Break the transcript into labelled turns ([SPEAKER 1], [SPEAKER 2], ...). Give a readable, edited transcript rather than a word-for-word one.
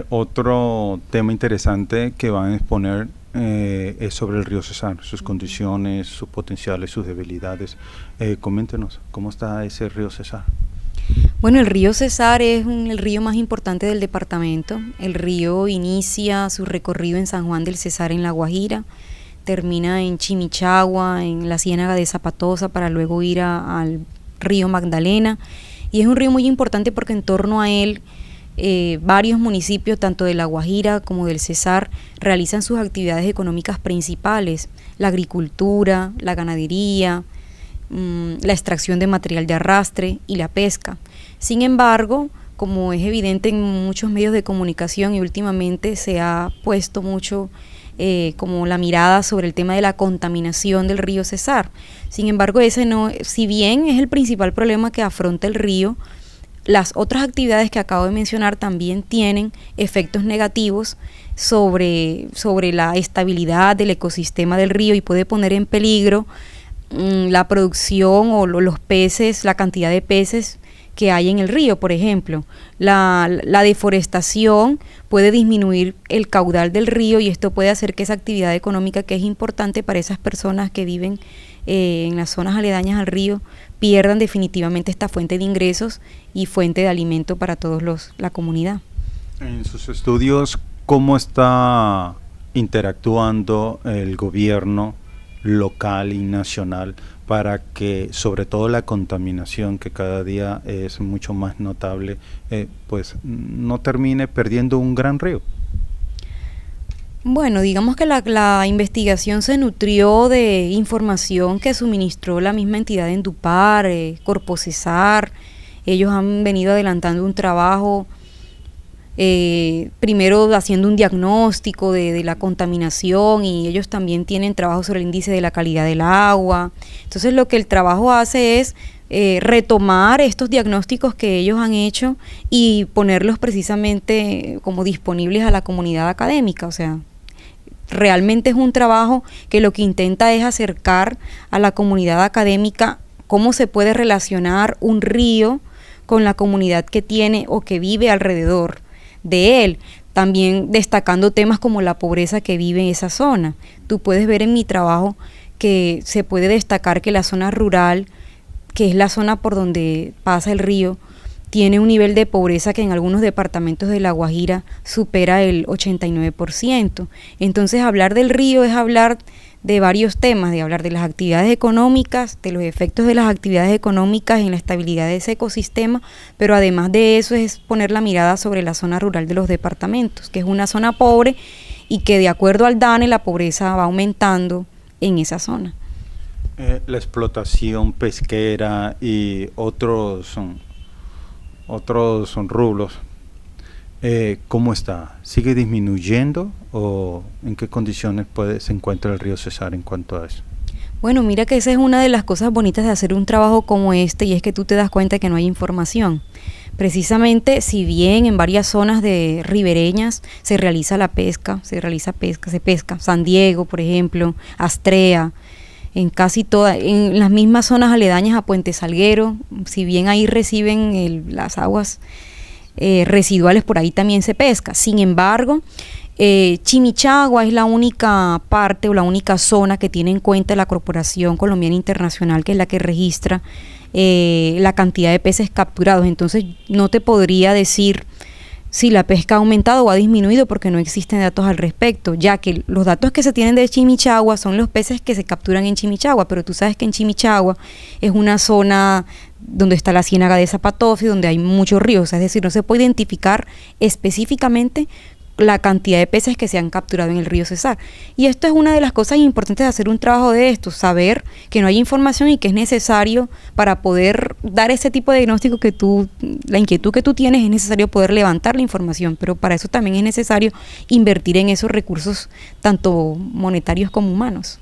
[SPEAKER 1] Otro tema interesante que van a exponer es sobre el río Cesar, sus condiciones, sus potenciales, sus debilidades. Coméntenos, ¿cómo está ese río Cesar?
[SPEAKER 2] Bueno, el río Cesar es el río más importante del departamento. El río inicia su recorrido en San Juan del Cesar, en La Guajira, termina en Chimichagua, en la Ciénaga de Zapatosa, para luego ir al río Magdalena. Y es un río muy importante porque en torno a él varios municipios, tanto de La Guajira como del Cesar, realizan sus actividades económicas principales: la agricultura, la ganadería, la extracción de material de arrastre y la pesca. Sin embargo, como es evidente en muchos medios de comunicación y últimamente se ha puesto mucho como la mirada sobre el tema de la contaminación del río Cesar. Sin embargo, ese no, si bien es el principal problema que afronta el río, las otras actividades que acabo de mencionar también tienen efectos negativos sobre la estabilidad del ecosistema del río y puede poner en peligro la producción o los peces, la cantidad de peces que hay en el río. Por ejemplo, la deforestación puede disminuir el caudal del río y esto puede hacer que esa actividad económica, que es importante para esas personas que viven en las zonas aledañas al río, pierdan definitivamente esta fuente de ingresos y fuente de alimento para todos la comunidad.
[SPEAKER 1] En sus estudios, ¿cómo está interactuando el gobierno local y nacional para que, sobre todo la contaminación, que cada día es mucho más notable, pues no termine perdiendo un gran río?
[SPEAKER 2] Bueno, digamos que la investigación se nutrió de información que suministró la misma entidad de Endupar, Corpo Cesar. Ellos han venido adelantando un trabajo, primero haciendo un diagnóstico de la contaminación, y ellos también tienen trabajo sobre el índice de la calidad del agua. Entonces lo que el trabajo hace es retomar estos diagnósticos que ellos han hecho y ponerlos precisamente como disponibles a la comunidad académica. O sea, realmente es un trabajo que lo que intenta es acercar a la comunidad académica cómo se puede relacionar un río con la comunidad que tiene o que vive alrededor de él, también destacando temas como la pobreza que vive en esa zona. Tú puedes ver en mi trabajo que se puede destacar que la zona rural, que es la zona por donde pasa el río, tiene un nivel de pobreza que en algunos departamentos de La Guajira supera el 89%. Entonces, hablar del río es hablar de varios temas, de hablar de las actividades económicas, de los efectos de las actividades económicas en la estabilidad de ese ecosistema, pero además de eso es poner la mirada sobre la zona rural de los departamentos, que es una zona pobre y que, de acuerdo al DANE, la pobreza va aumentando en esa zona.
[SPEAKER 1] La explotación pesquera y otros rubros, ¿cómo está? ¿Sigue disminuyendo o en qué condiciones se encuentra el río Cesar en cuanto a eso?
[SPEAKER 2] Bueno, mira que esa es una de las cosas bonitas de hacer un trabajo como este, y es que tú te das cuenta que no hay información. Precisamente, si bien en varias zonas de ribereñas se realiza la pesca, se pesca, San Diego, por ejemplo, Astrea, en casi todas, en las mismas zonas aledañas a Puente Salguero, si bien ahí reciben las aguas residuales, por ahí también se pesca. Sin embargo, Chimichagua es la única parte o la única zona que tiene en cuenta la Corporación Colombiana Internacional, que es la que registra la cantidad de peces capturados. Entonces no te podría decir si la pesca ha aumentado o ha disminuido porque no existen datos al respecto, ya que los datos que se tienen de Chimichagua son los peces que se capturan en Chimichagua, pero tú sabes que en Chimichagua es una zona donde está la Ciénaga de Zapatosa y donde hay muchos ríos, es decir, no se puede identificar específicamente la cantidad de peces que se han capturado en el río Cesar. Y esto es una de las cosas importantes de hacer un trabajo de esto, saber que no hay información y que es necesario para poder dar ese tipo de diagnóstico la inquietud que tú tienes, es necesario poder levantar la información, pero para eso también es necesario invertir en esos recursos, tanto monetarios como humanos.